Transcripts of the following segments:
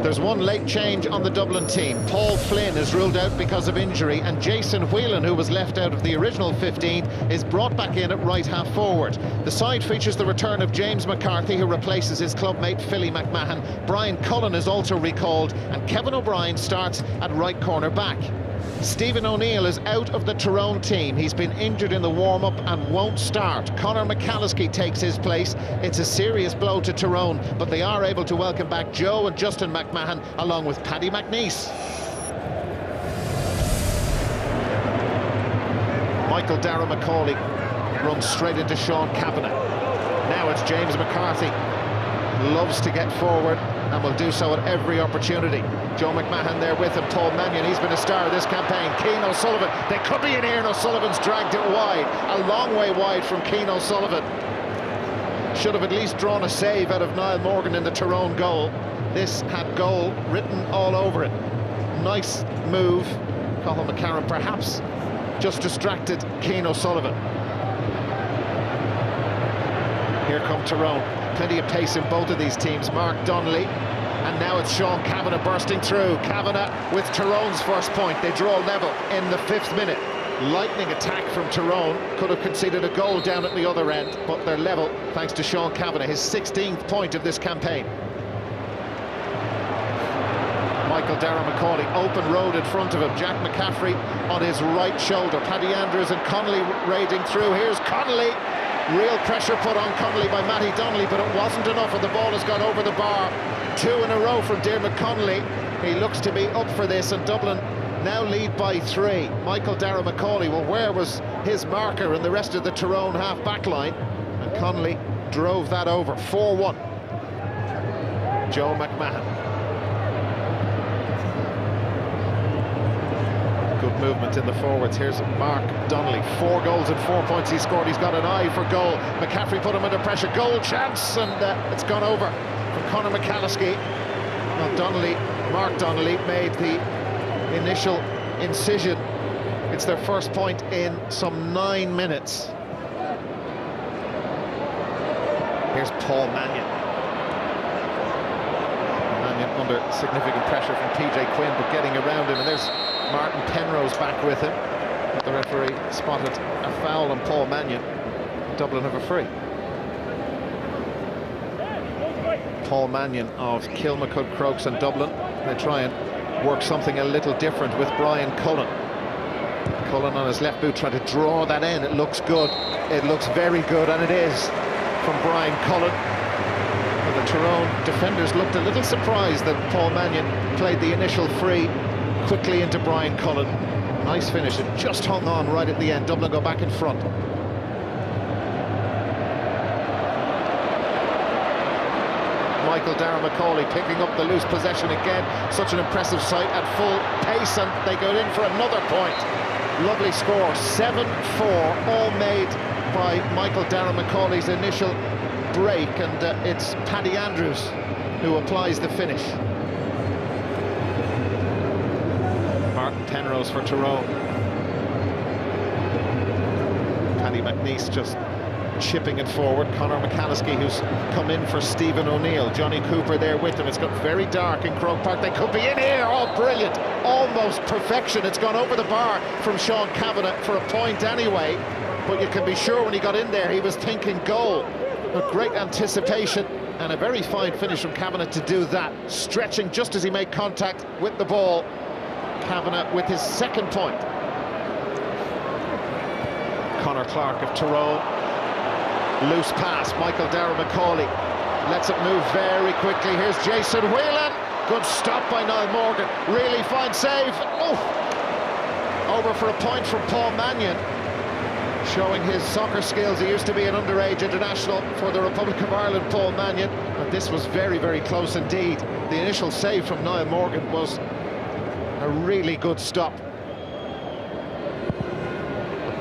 There's one late change on the Dublin team. Paul Flynn is ruled out because of injury, and Jason Whelan, who was left out of the original 15, is brought back in at right half forward. The side features the return of James McCarthy, who replaces his clubmate Philly McMahon. Brian Cullen is also recalled, and Kevin O'Brien starts at right corner back. Stephen O'Neill is out of the Tyrone team. He's been injured in the warm-up and won't start. Conor McCalliskey takes his place. It's a serious blow to Tyrone, but they are able to welcome back Joe and Justin McMahon along with Paddy McNeice. Michael Darragh Macaulay runs straight into Sean Kavanagh. Now it's James McCarthy. Loves to get forward and will do so at every opportunity. Joe McMahon there with him. Paul Mannion, he's been a star of this campaign. Keane O'Sullivan, they could be in here, and O'Sullivan's dragged it wide. A long way wide from Keane O'Sullivan. Should have at least drawn a save out of Niall Morgan in the Tyrone goal. This had goal written all over it. Nice move. Cathal McCarron perhaps just distracted Keane O'Sullivan. Here come Tyrone. Plenty of pace in both of these teams. Mark Donnelly, and now it's Sean Kavanagh bursting through. Kavanagh with Tyrone's first point. They draw level in the 5th minute. Lightning attack from Tyrone. Could have conceded a goal down at the other end, but they're level thanks to Sean Kavanagh, his 16th point of this campaign. Michael Darragh Macaulay, open road in front of him. Jack McCaffrey on his right shoulder. Paddy Andrews and Connolly raiding through. Here's Connolly. Real pressure put on Connolly by Matty Donnelly, but it wasn't enough, and the ball has gone over the bar. 2 in a row from Diarmuid Connolly. He looks to be up for this, and Dublin now lead by 3. Michael Darragh Macaulay, well, where was his marker and the rest of the Tyrone half-back line? And Connolly drove that over. 4-1. Joe McMahon. Good movement in the forwards. Here's Mark Donnelly. 4 goals and 4 points he scored. He's got an eye for goal. McCaffrey put him under pressure. Goal chance, and it's gone over from Conor McCalliskey. Well, Mark Donnelly made the initial incision. It's their first point in some 9 minutes. Here's Paul Mannion. Mannion under significant pressure from PJ Quinn, but getting around him, and there's Martin Penrose back with him. But the referee spotted a foul on Paul Mannion. Dublin have a free. Paul Mannion of Kilmacud, Crokes and Dublin. They try and work something a little different with Brian Cullen. Cullen on his left boot trying to draw that in. It looks good. It looks very good, and it is from Brian Cullen. And the Tyrone defenders looked a little surprised that Paul Mannion played the initial free quickly into Brian Cullen. Nice finish. It just hung on right at the end. Dublin go back in front. Michael Darragh Macaulay picking up the loose possession again. Such an impressive sight at full pace, and they go in for another point. Lovely score. 7-4, all made by Michael Darragh Macaulay's initial break, and it's Paddy Andrews who applies the finish. Martin Penrose for Tyrone. Paddy McNeice just chipping it forward. Conor McCalliskey, who's come in for Stephen O'Neill. Johnny Cooper there with him. It's got very dark in Croke Park. They could be in here. Oh, brilliant. Almost perfection. It's gone over the bar from Sean Kavanagh for a point anyway. But you can be sure when he got in there, he was thinking goal. A great anticipation and a very fine finish from Kavanagh to do that. Stretching just as he made contact with the ball. Kavanagh with his second point. Conor Clark of Tyrone. Loose pass. Michael Darragh Macaulay lets it move very quickly. Here's Jason Whelan. Good stop by Niall Morgan. Really fine save. Oh! Over for a point from Paul Mannion. Showing his soccer skills. He used to be an underage international for the Republic of Ireland, Paul Mannion. And this was very, very close indeed. The initial save from Niall Morgan was a really good stop.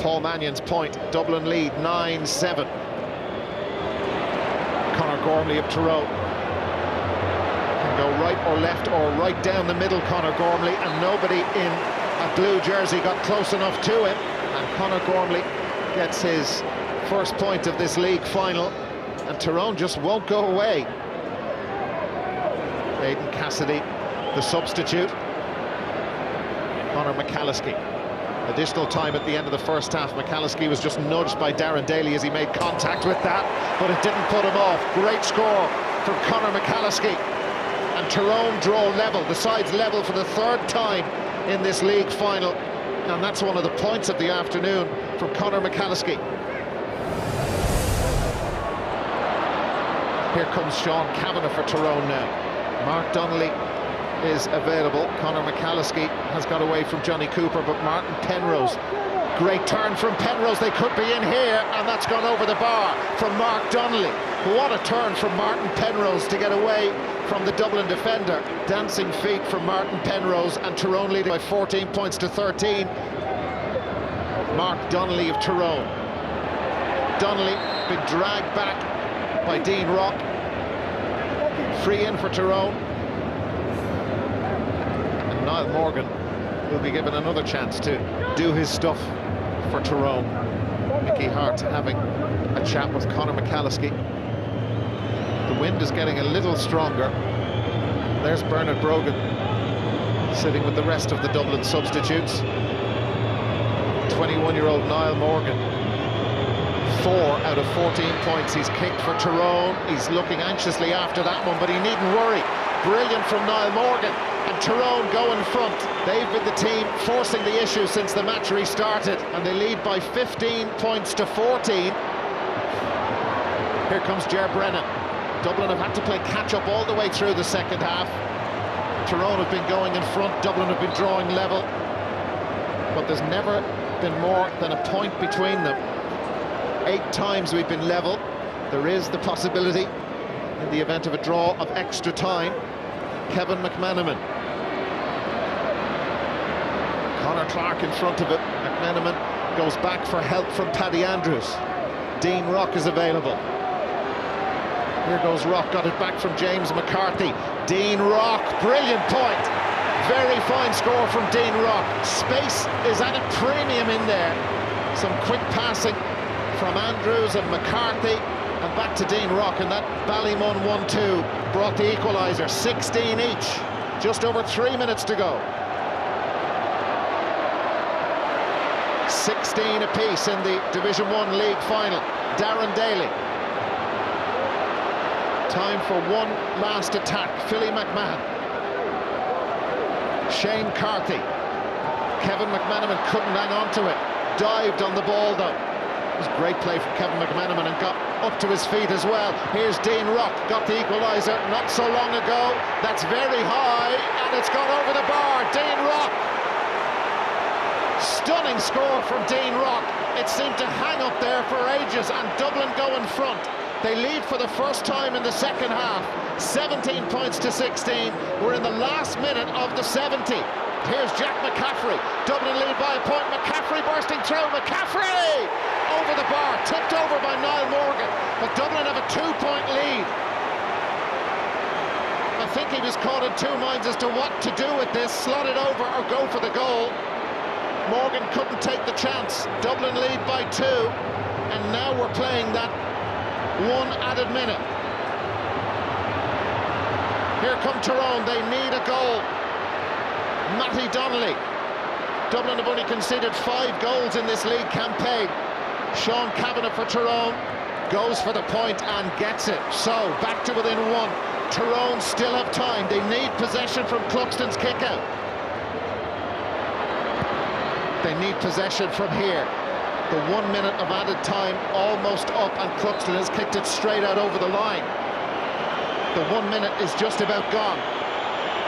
Paul Mannion's point. Dublin lead 9-7. Conor Gormley of Tyrone can go right or left or right down the middle. Conor Gormley, and nobody in a blue jersey got close enough to him, and Conor Gormley gets his first point of this league final, and Tyrone just won't go away. Aidan Cassidy the substitute, Conor McCalliskey. Additional time at the end of the first half. McCalliskey was just nudged by Darren Daly as he made contact with that, but it didn't put him off. Great score from Conor McCalliskey. And Tyrone draw level. The sides level for the third time in this league final. And that's one of the points of the afternoon from Conor McCalliskey. Here comes Sean Kavanagh for Tyrone now. Mark Donnelly is available. Conor McCalliskey has got away from Johnny Cooper, but Martin Penrose. Great turn from Penrose. They could be in here, and that's gone over the bar from Mark Donnelly. What a turn from Martin Penrose to get away from the Dublin defender. Dancing feet from Martin Penrose, and Tyrone leading by 14 points to 13. Mark Donnelly of Tyrone. Donnelly been dragged back by Dean Rock. Free in for Tyrone. And Niall Morgan will be given another chance to do his stuff for Tyrone. Mickey Hart having a chat with Conor McCalliskey. The wind is getting a little stronger. There's Bernard Brogan sitting with the rest of the Dublin substitutes. 21-year-old Niall Morgan, 4 out of 14 points he's kicked for Tyrone. He's looking anxiously after that one, but he needn't worry. Brilliant from Niall Morgan, and Tyrone go in front. They've been the team forcing the issue since the match restarted, and they lead by 15 points to 14. Here comes Ger Brennan. Dublin have had to play catch-up all the way through the second half. Tyrone have been going in front, Dublin have been drawing level, but there's never been more than a point between them. 8 times we've been level. There is the possibility, in the event of a draw, of extra time. Kevin McManaman. Conor Clark in front of it. McManaman goes back for help from Paddy Andrews. Dean Rock is available. Here goes Rock, got it back from James McCarthy. Dean Rock, brilliant point. Very fine score from Dean Rock. Space is at a premium in there. Some quick passing from Andrews and McCarthy, and back to Dean Rock, and that Ballymun 1-2 brought the equaliser. 16 each, just over 3 minutes to go. 16 apiece in the Division 1 league final. Darren Daly. Time for one last attack. Philly McMahon. Shane Carthy. Kevin McManaman couldn't hang on to it. Dived on the ball though. It was great play from Kevin McManaman, and got up to his feet as well. Here's Dean Rock, got the equaliser not so long ago. That's very high, and it's gone over the bar. Dean Rock. Stunning score from Dean Rock. It seemed to hang up there for ages, and Dublin go in front. They lead for the first time in the second half. 17 points to 16. We're in the last minute of the 70. Here's Jack McCaffrey. Dublin lead by a point. McCaffrey bursting through. McCaffrey! Over the bar, tipped over by Niall Morgan. But Dublin have a 2-point lead. I think he was caught in two minds as to what to do with this. Slot it over or go for the goal. Morgan couldn't take the chance. Dublin lead by 2. And now we're playing that one added minute. Here come Tyrone. They need a goal. Matty Donnelly. Dublin have only conceded 5 goals in this league campaign. Sean Kavanagh for Tyrone goes for the point and gets it. So back to within 1. Tyrone still have time. They need possession from Cluxton's kick out. They need possession from here. The 1 minute of added time almost up, and Cluxton has kicked it straight out over the line. The 1 minute is just about gone.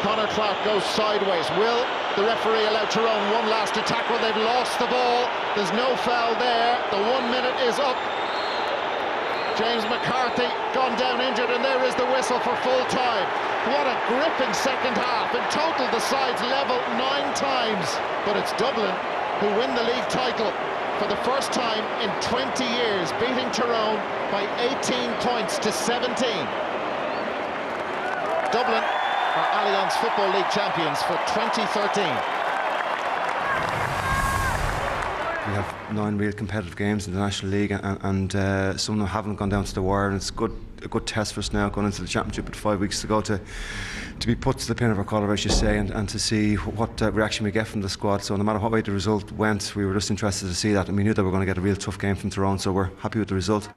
Conor Clark goes sideways. Will the referee allow Tyrone one last attack? Well, they've lost the ball. There's no foul there. The 1 minute is up. James McCarthy gone down injured, and there is the whistle for full time. What a gripping second half. In total, the sides level 9 times. But it's Dublin who win the league title for the first time in 20 years, beating Tyrone by 18 points to 17. Dublin are Allianz Football League champions for 2013. We have 9 real competitive games in the National League, and some of them haven't gone down to the wire, and it's a good test for us now going into the championship with 5 weeks to go to to be put to the pin of our collar, as you say, and to see what reaction we get from the squad. So no matter what way the result went, we were just interested to see that, and we knew that we were going to get a real tough game from Tyrone, so we're happy with the result.